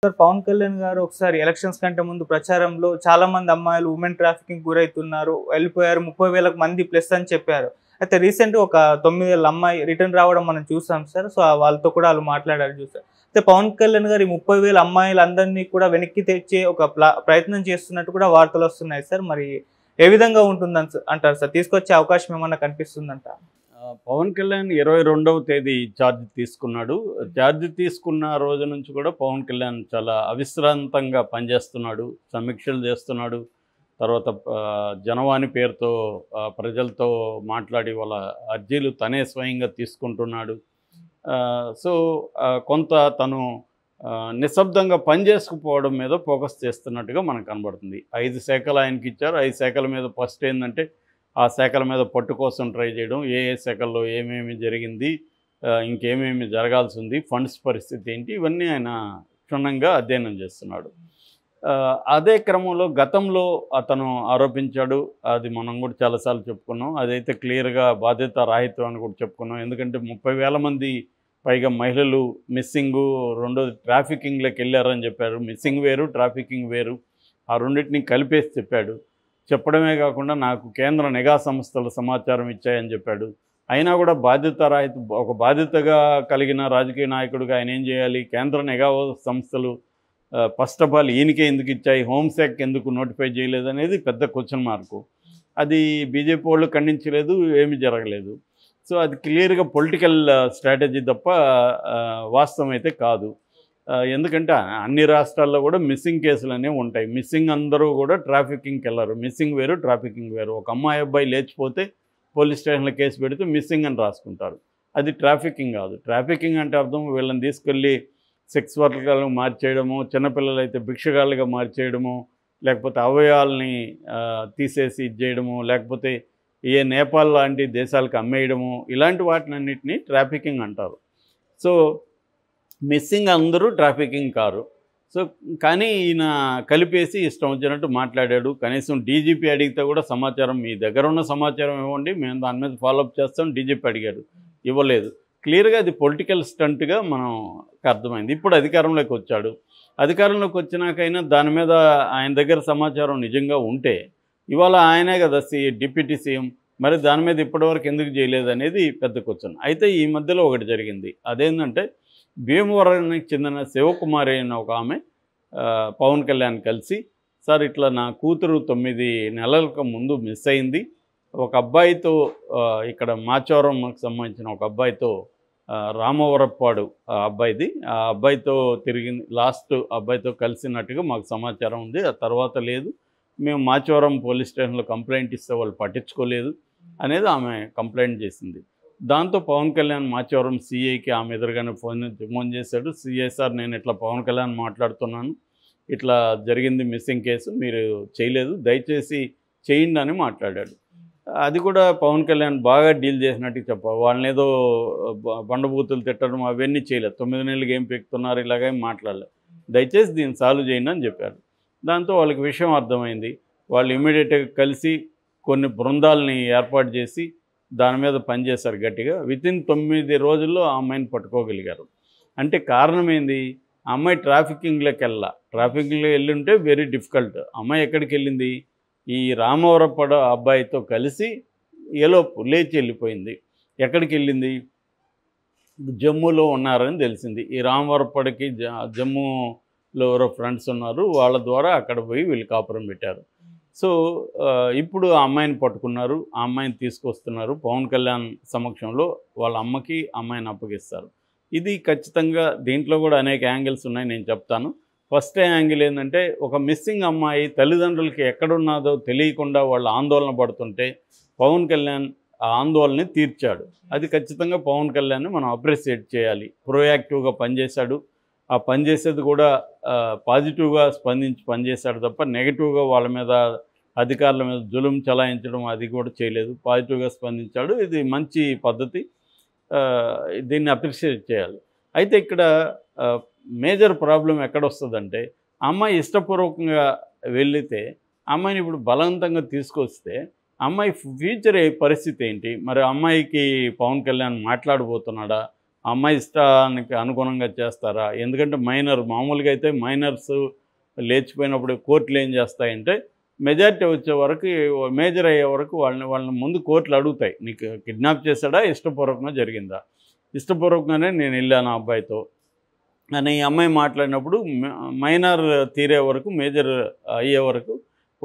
Sir Pawan Kalyan గారు ఒకసారి elections కంటే ముందు ప్రచారంలో చాలా మంది అమ్మాయిలు ఉమెన్ ట్రాఫికింగ్ గురవుతున్నారు, వెళ్ళిపోయారు, 30,000 మంది ప్లస్ అని చెప్పారు. అయితే రీసెంట్ ఒక 9 ఏళ్ళ అమ్మాయి రిటర్న్ రావడం మనం చూసాం సార్. సో వాళ్ళతో కూడా వాళ్ళు మాట్లాడారు చూసారు. అయితే పవన్ కళ్యాణ్ గారు ఈ 30,000 అమ్మాయిలందరినీ కూడా వెనక్కి తెచ్చే ఒక ప్రయత్నం చేస్తున్నట్టు కూడా వార్తలు వస్తున్నాయి సార్. మరి ఏ విధంగా ఉంటుందని అంటారు సార్? తీసుకొచ్చే అవకాశం ఏమన్నా కనిపిస్తుందంట? పవన్ కళ్యాణ్ 22వ తేదీ ఛార్జ్ తీసుకున్నాడు. ఛార్జ్ తీసుకున్న రోజు నుంచి కూడా పవన్ కళ్యాణ్ చాలా అవిశ్రాంతంగా పనిచేస్తున్నాడు, సమీక్షలు చేస్తున్నాడు. తర్వాత జనవాణి పేరుతో ప్రజలతో మాట్లాడి వాళ్ళ అర్జీలు తనే స్వయంగా తీసుకుంటున్నాడు. సో కొంత తను నిశ్శబ్దంగా పనిచేసుకుపోవడం మీద ఫోకస్ చేస్తున్నట్టుగా మనకు కనబడుతుంది. 5 శాఖలు ఆయనకి ఇచ్చారు. 5 శాఖల మీద ఫస్ట్ ఏంటంటే ఆ శాఖల మీద పట్టు కోసం ట్రై చేయడం, ఏ శాఖల్లో ఏమేమి జరిగింది, ఇంకేమేమి జరగాల్సి ఉంది, ఫండ్స్ పరిస్థితి ఏంటి, ఇవన్నీ ఆయన క్షుణ్ణంగా అధ్యయనం చేస్తున్నాడు. అదే క్రమంలో గతంలో అతను ఆరోపించాడు, అది మనం కూడా చాలాసార్లు చెప్పుకున్నాం, అదైతే క్లియర్గా బాధ్యత రాహిత్యం అని కూడా చెప్పుకున్నాం. ఎందుకంటే 30,000 మంది పైగా మహిళలు మిస్సింగు, రెండోది ట్రాఫికింగ్లోకి వెళ్ళారని చెప్పారు. మిస్సింగ్ వేరు, ట్రాఫికింగ్ వేరు, ఆ రెండింటిని కలిపేసి చెప్పాడు. చెప్పడమే కాకుండా నాకు కేంద్ర నిఘా సంస్థలు సమాచారం ఇచ్చాయని చెప్పాడు. అయినా కూడా ఒక బాధ్యతగా కలిగిన రాజకీయ నాయకుడిగా ఆయన ఏం చేయాలి? కేంద్ర నిఘా సంస్థలు ఫస్ట్ ఆఫ్ ఆల్ ఈయనకే ఎందుకు ఇచ్చాయి, హోంశాఖ ఎందుకు నోటిఫై చేయలేదు అనేది పెద్ద క్వశ్చన్ మార్కు. అది బీజేపీ వాళ్ళు ఖండించలేదు, ఏమీ జరగలేదు. సో అది క్లియర్గా పొలిటికల్ స్ట్రాటజీ తప్ప వాస్తవం అయితే కాదు. ఎందుకంటే అన్ని రాష్ట్రాల్లో కూడా మిస్సింగ్ కేసులు అనేవి ఉంటాయి. మిస్సింగ్ అందరూ కూడా ట్రాఫికింగ్కి వెళ్ళరు. మిస్సింగ్ వేరు, ట్రాఫికింగ్ వేరు. ఒక అబ్బాయి లేచిపోతే పోలీస్ స్టేషన్లో కేసు పెడితే మిస్సింగ్ అని రాసుకుంటారు. అది ట్రాఫికింగ్ కాదు. ట్రాఫికింగ్ అంటే అర్థం వీళ్ళని తీసుకెళ్ళి సెక్స్ వర్కర్లుగా మార్చేయడము, చిన్నపిల్లలైతే భిక్షగాళ్ళుగా మార్చేయడము, లేకపోతే అవయవాల్ని తీసేసి ఇచ్చేయడము, లేకపోతే నేపాల్ లాంటి దేశాలకు అమ్మేయడము, ఇలాంటి వాటినన్నింటినీ ట్రాఫికింగ్ అంటారు. సో మిస్సింగ్ అందరూ ట్రాఫికింగ్ కారు. సో కానీ ఈయన కలిపేసి ఇష్టం వచ్చినట్టు మాట్లాడాడు. కనీసం డీజీపీ అడిగితే కూడా సమాచారం, మీ దగ్గర ఉన్న సమాచారం ఇవ్వండి, మేము దాని మీద ఫాలోఅప్ చేస్తాం, డీజీపీ అడిగాడు, ఇవ్వలేదు. క్లియర్గా అది పొలిటికల్ స్టంట్గా మనకు అర్థమైంది. ఇప్పుడు అధికారంలోకి వచ్చాడు. అధికారంలోకి వచ్చినాకైనా దాని మీద ఆయన దగ్గర సమాచారం నిజంగా ఉంటే, ఇవాళ ఆయనే కదా డిప్యూటీ సీఎం, మరి దాని మీద ఇప్పటివరకు ఎందుకు చేయలేదు అనేది పెద్ద క్వశ్చన్. అయితే ఈ మధ్యలో ఒకటి జరిగింది. అదేంటంటే భీమవరానికి చెందిన శివకుమారి అయిన ఒక ఆమె పవన్ కళ్యాణ్ కలిసి, సార్ ఇట్లా నా కూతురు 9 నెలలకు ముందు మిస్ అయింది, ఒక అబ్బాయితో ఇక్కడ మాచవరంకి సంబంధించిన ఒక అబ్బాయితో, రామవరప్పాడు అబ్బాయిది, ఆ అబ్బాయితో లాస్ట్ అబ్బాయితో కలిసినట్టుగా మాకు సమాచారం ఉంది, ఆ తర్వాత లేదు, మేము మాచవరం పోలీస్ స్టేషన్లో కంప్లైంట్ ఇస్తే వాళ్ళు పట్టించుకోలేదు అనేది ఆమె కంప్లైంట్ చేసింది. దాంతో పవన్ కళ్యాణ్ మాచవరం సీఐకి ఆమె ఎదురుగానే ఫోన్ చేశాడు. సీఐ సార్, నేను ఇట్లా పవన్ కళ్యాణ్ మాట్లాడుతున్నాను, ఇట్లా జరిగింది మిస్సింగ్ కేసు, మీరు చేయలేదు, దయచేసి చేయండి అని మాట్లాడాడు. అది కూడా పవన్ కళ్యాణ్ బాగా డీల్ చేసినట్టు చెప్పాలి. వాళ్ళని ఏదో బండబూతులు తిట్టడం అవన్నీ చేయలేదు. 9 నెలలు ఏం పెక్కుతున్నారు ఇలాగేం మాట్లాడలేదు, దయచేసి దీన్ని సాల్వ్ చేయండి అని చెప్పారు. దాంతో వాళ్ళకి విషయం అర్థమైంది. వాళ్ళు ఇమ్మీడియట్గా కలిసి కొన్ని బృందాలని ఏర్పాటు చేసి దాని మీద పనిచేశారు గట్టిగా. వితిన్ 9 రోజుల్లో ఆ అమ్మాయిని పట్టుకోగలిగారు. అంటే కారణం ఏంది? ఆ అమ్మాయి ట్రాఫికింగ్లోకి ట్రాఫికింగ్లో వెళ్ళి ఉంటే వెరీ డిఫికల్ట్. అమ్మాయి ఎక్కడికి వెళ్ళింది? ఈ రామవరపడ అబ్బాయితో కలిసి లేచి వెళ్ళిపోయింది. ఎక్కడికి వెళ్ళింది? జమ్మూలో ఉన్నారని తెలిసింది. ఈ రామవరపడికి జమ్మూలో ఎవరో ఫ్రెండ్స్ ఉన్నారు, వాళ్ళ ద్వారా అక్కడ పోయి వీళ్ళు కాపురం పెట్టారు. సో ఇప్పుడు ఆ అమ్మాయిని పట్టుకున్నారు, ఆ అమ్మాయిని తీసుకొస్తున్నారు. పవన్ కళ్యాణ్ సమక్షంలో వాళ్ళ అమ్మకి అమ్మాయిని అప్పగిస్తారు. ఇది ఖచ్చితంగా దీంట్లో కూడా అనేక యాంగిల్స్ ఉన్నాయి, నేను చెప్తాను. ఫస్ట్ యాంగిల్ ఏంటంటే, ఒక మిస్సింగ్ అమ్మాయి తల్లిదండ్రులకి ఎక్కడున్నదో తెలియకుండా వాళ్ళు ఆందోళన పడుతుంటే పవన్ కళ్యాణ్ ఆ ఆందోళనని తీర్చాడు. అది ఖచ్చితంగా పవన్ కళ్యాణ్ని మనం అప్రిషియేట్ చేయాలి. ప్రోయాక్టివ్గా పనిచేశాడు. ఆ పనిచేసేది కూడా పాజిటివ్గా స్పందించి పనిచేశాడు తప్ప నెగిటివ్గా వాళ్ళ మీద, అధికారుల మీద జులుం చలాయించడం అది కూడా చేయలేదు. పాజిటివ్గా స్పందించాడు. ఇది మంచి పద్ధతి, దీన్ని అప్రిషియేట్ చేయాలి. అయితే ఇక్కడ మేజర్ ప్రాబ్లం ఎక్కడొస్తుందంటే, అమ్మాయి ఇష్టపూర్వకంగా వెళితే అమ్మాయిని ఇప్పుడు బలవంతంగా తీసుకొస్తే అమ్మాయి ఫ్యూచర్ పరిస్థితి ఏంటి? మరి అమ్మాయికి పవన్ కళ్యాణ్ మాట్లాడబోతున్నాడా? ఆ అమ్మాయి ఇష్టానికి అనుగుణంగా చేస్తారా? ఎందుకంటే మామూలుగా అయితే మైనర్స్ లేచిపోయినప్పుడు కోర్టులు ఏం చేస్తాయంటే మెజారిటీ వచ్చే వరకు, మేజర్ అయ్యే వరకు వాళ్ళని ముందు కోర్టులు అడుగుతాయి, నీకు కిడ్నాప్ చేశాడా, ఇష్టపూర్వకంగా జరిగిందా? ఇష్టపూర్వకంగానే నేను వెళ్ళాను ఆ అబ్బాయితో అని ఈ అమ్మాయి మాట్లాడినప్పుడు మైనర్ తీరే వరకు, మేజర్ అయ్యే వరకు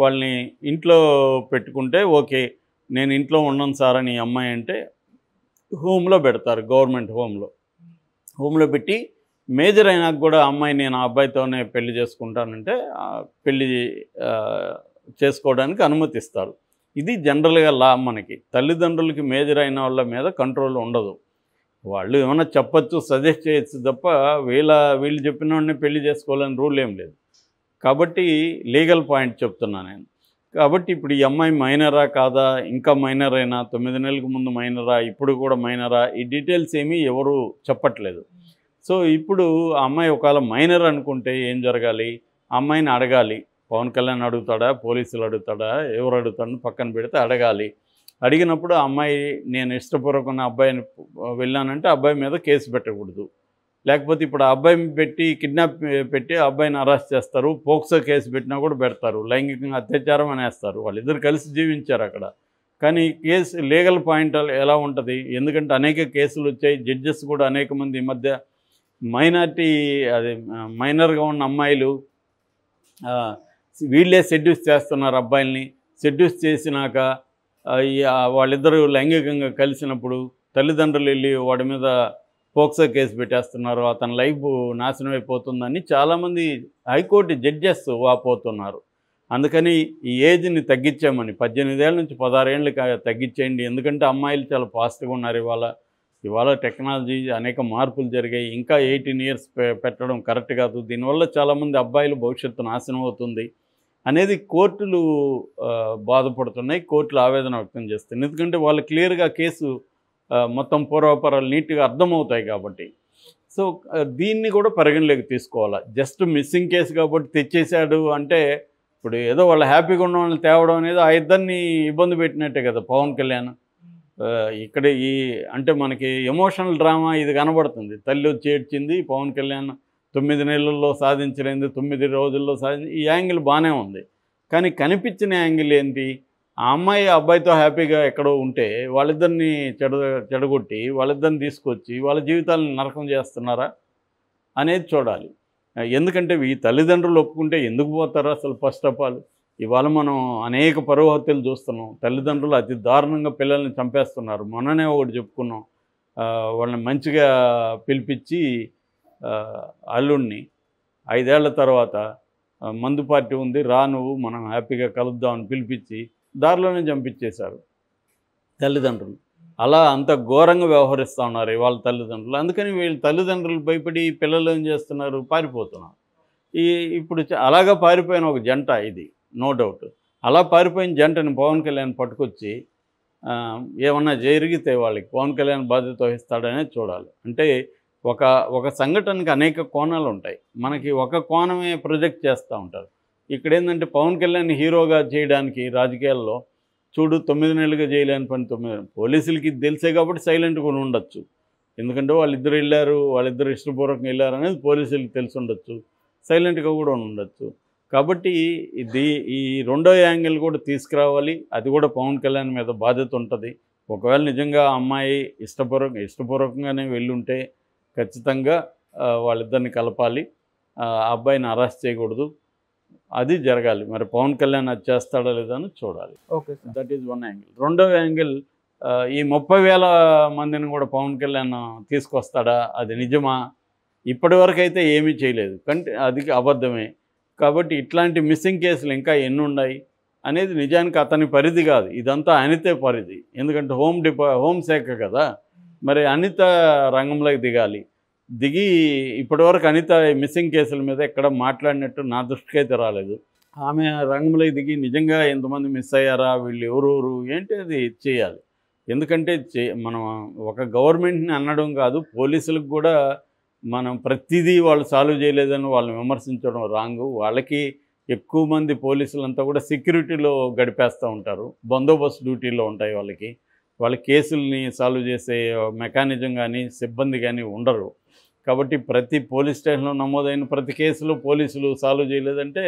వాళ్ళని ఇంట్లో పెట్టుకుంటే ఓకే, నేను ఇంట్లో ఉండను సార్ అని ఈ అమ్మాయి అంటే హోమ్లో పెడతారు, గవర్నమెంట్ హోమ్లో పెట్టి మేజర్ అయినాక కూడా అమ్మాయి నేను ఆ అబ్బాయితోనే పెళ్లి చేసుకుంటానంటే పెళ్లి చేసుకోవడానికి అనుమతిస్తారు. ఇది జనరల్గా లా. మనకి తల్లిదండ్రులకి మేజర్ అయిన వాళ్ళ మీద కంట్రోల్ ఉండదు. వాళ్ళు ఏమైనా చెప్పచ్చు, సజెస్ట్ చేయొచ్చు తప్ప వీళ్ళు చెప్పిన వాడిని పెళ్లి చేసుకోవాలని రూల్ ఏం లేదు. కాబట్టి లీగల్ పాయింట్ చెప్తున్నా నేను. కాబట్టి ఇప్పుడు ఈ అమ్మాయి మైనరా కాదా, ఇంకా మైనర్ అయినా, 9 నెలలకు ముందు మైనరా, ఇప్పుడు కూడా మైనరా, ఈ డీటెయిల్స్ ఏమీ ఎవరు చెప్పట్లేదు. సో ఇప్పుడు ఆ అమ్మాయి ఒకవేళ మైనర్ అనుకుంటే ఏం జరగాలి? ఆ అమ్మాయిని అడగాలి. పవన్ కళ్యాణ్ అడుగుతాడా, పోలీసులు అడుగుతాడా, ఎవరు అడుగుతాడని పక్కన పెడితే అడగాలి. అడిగినప్పుడు ఆ అమ్మాయి నేను ఇష్టపూర్వకంగా అబ్బాయిని వెళ్ళానంటే అబ్బాయి మీద కేసు పెట్టకూడదు. లేకపోతే ఇప్పుడు ఆ అబ్బాయిని పెట్టి కిడ్నాప్ పెట్టి ఆ అబ్బాయిని అరెస్ట్ చేస్తారు, పోక్సో కేసు పెట్టినా కూడా పెడతారు, లైంగికంగా అత్యాచారం అనేస్తారు. వాళ్ళిద్దరు కలిసి జీవించారు అక్కడ. కానీ కేసు లీగల్ పాయింట్ ఎలా ఉంటుంది? ఎందుకంటే అనేక కేసులు వచ్చాయి, జడ్జెస్ కూడా అనేక మంది ఈ మధ్య మైనర్గా ఉన్న అమ్మాయిలు వీళ్ళే సెడ్యూస్ చేస్తున్నారు అబ్బాయిల్ని. సెడ్యూస్ చేసినాక వాళ్ళిద్దరూ లైంగికంగా కలిసినప్పుడు తల్లిదండ్రులు వెళ్ళి వాడి మీద పోక్సో కేసు పెట్టేస్తున్నారు, అతని లైఫ్ నాశనం అయిపోతుందని చాలామంది హైకోర్టు జడ్జెస్ వాపోతున్నారు. అందుకని ఈ ఏజ్ని తగ్గించామని 18 ఏళ్ళ నుంచి 16 ఏళ్ళకి తగ్గించేయండి. ఎందుకంటే అమ్మాయిలు చాలా ఫాస్ట్గా ఉన్నారు. ఇవాళ టెక్నాలజీ అనేక మార్పులు జరిగాయి. ఇంకా 18 ఇయర్స్ పెట్టడం కరెక్ట్ కాదు. దీనివల్ల చాలామంది అబ్బాయిలు భవిష్యత్తు నాశనం అవుతుంది అనేది కోర్టులు బాధపడుతున్నాయి, కోర్టులు ఆవేదన వ్యక్తం చేస్తున్నాయి. ఎందుకంటే వాళ్ళు క్లియర్గా కేసు మొత్తం పూర్వాపరాలు నీట్గా అర్థమవుతాయి కాబట్టి. సో దీన్ని కూడా పరిగణలోకి తీసుకోవాలి. జస్ట్ మిస్సింగ్ కేసు కాబట్టి తెచ్చేశాడు అంటే ఇప్పుడు ఏదో వాళ్ళు హ్యాపీగా ఉన్న వాళ్ళని తేవడం అనేది ఆ ఇద్దరిని ఇబ్బంది పెట్టినట్టే కదా పవన్ కళ్యాణ్. ఇక్కడ అంటే మనకి ఎమోషనల్ డ్రామా ఇది కనబడుతుంది. తల్లి వచ్చి ఏడ్చింది, పవన్ కళ్యాణ్ 9 నెలల్లో సాధించలేదు, 9 రోజుల్లో ఈ యాంగిల్ బాగానే ఉంది. కానీ కనిపించిన యాంగిల్ ఏంటి? ఆ అమ్మాయి అబ్బాయితో హ్యాపీగా ఎక్కడో ఉంటే వాళ్ళిద్దరిని చెడగొట్టి వాళ్ళిద్దరిని తీసుకొచ్చి వాళ్ళ జీవితాలను నరకం చేస్తున్నారా అనేది చూడాలి. ఎందుకంటే ఈ తల్లిదండ్రులు ఒప్పుకుంటే ఎందుకు పోతారు అసలు? ఫస్ట్ ఆఫ్ ఆల్ ఇవాళ మనం అనేక పరువు హత్యలు చూస్తున్నాం. తల్లిదండ్రులు అతి దారుణంగా పిల్లల్ని చంపేస్తున్నారు. మొన్ననే ఒకటి చెప్పుకున్నాం, వాళ్ళని మంచిగా పిలిపించి అల్లుడిని 5 ఏళ్ల తర్వాత మందు పార్టీ ఉంది రా నువ్వు మనం హ్యాపీగా కలుద్దామని పిలిపించి దారిలోనే చంపించేశారు తల్లిదండ్రులు. అలా అంత ఘోరంగా వ్యవహరిస్తూ ఉన్నారు ఇవాళ తల్లిదండ్రులు. అందుకని వీళ్ళ తల్లిదండ్రులు భయపడి పిల్లలు ఏం చేస్తున్నారు? పారిపోతున్నారు. ఇప్పుడు అలాగా పారిపోయిన ఒక జంట ఇది, నో డౌట్. అలా పారిపోయిన జంటని పవన్ కళ్యాణ్ పట్టుకొచ్చి ఏమన్నా జరిగితే వాళ్ళకి పవన్ కళ్యాణ్ బాధ్యత వహిస్తాడనే చూడాలి. అంటే ఒక సంఘటనకి అనేక కోణాలు ఉంటాయి. మనకి ఒక కోణమే ప్రొజెక్ట్ చేస్తూ ఉంటారు. ఇక్కడ ఏంటంటే పవన్ కళ్యాణ్ హీరోగా చేయడానికి రాజకీయాల్లో చూడు 9 నెలలుగా చేయలేని పని 9 పోలీసులకి తెలిసే కాబట్టి సైలెంట్గా ఉండొచ్చు. ఎందుకంటే వాళ్ళిద్దరు వెళ్ళారు, వాళ్ళిద్దరు ఇష్టపూర్వకంగా వెళ్ళారు అనేది పోలీసులకి తెలిసి ఉండొచ్చు, సైలెంట్గా కూడా ఉండొచ్చు. కాబట్టి ఈ రెండో యాంగిల్ కూడా తీసుకురావాలి. అది కూడా పవన్ కళ్యాణ్ మీద బాధ్యత ఉంటుంది. ఒకవేళ నిజంగా అమ్మాయి ఇష్టపూర్వకంగానే వెళ్ళుంటే ఖచ్చితంగా వాళ్ళిద్దరిని కలపాలి, ఆ అబ్బాయిని అరెస్ట్ చేయకూడదు, అది జరగాలి. మరి పవన్ కళ్యాణ్ అది చేస్తాడా లేదా అని చూడాలి. Okay, that is one angle. రెండో యాంగిల్, ఈ 30,000 మందిని కూడా పవన్ కళ్యాణ్ తీసుకొస్తాడా? అది నిజమా? ఇప్పటి వరకు అయితే ఏమీ చేయలేదు, కంటే అది అబద్ధమే. కాబట్టి ఇట్లాంటి మిస్సింగ్ కేసులు ఇంకా ఎన్ని ఉన్నాయి అనేది నిజానికి అతని పరిధి కాదు, ఇదంతా అనితే పరిధి. ఎందుకంటే హోంశాఖ కదా, మరి అనిత రంగంలోకి దిగి ఇప్పటివరకు అనిత మిస్సింగ్ కేసుల మీద ఎక్కడ మాట్లాడినట్టు నా దృష్టికి అయితే రాలేదు. ఆమె రంగంలోకి దిగి నిజంగా ఎంతమంది మిస్ అయ్యారా, వీళ్ళు ఎవరెవరు ఏంటి అది చేయాలి. ఎందుకంటే మనం ఒక గవర్నమెంట్ని అనడం కాదు, పోలీసులకు కూడా మనం ప్రతిదీ వాళ్ళు సాల్వ్ చేయలేదని వాళ్ళని విమర్శించడం రాంగు. వాళ్ళకి ఎక్కువ మంది పోలీసులంతా కూడా సెక్యూరిటీలో గడిపేస్తూ ఉంటారు, బందోబస్తు డ్యూటీలో ఉంటాయి వాళ్ళకి. వాళ్ళ కేసుల్ని సాల్వ్ చేసే మెకానిజం కానీ సిబ్బంది కానీ ఉండరు. కాబట్టి ప్రతి పోలీస్ స్టేషన్లో నమోదైన ప్రతి కేసులో పోలీసులు సాల్వ్ చేయలేదంటే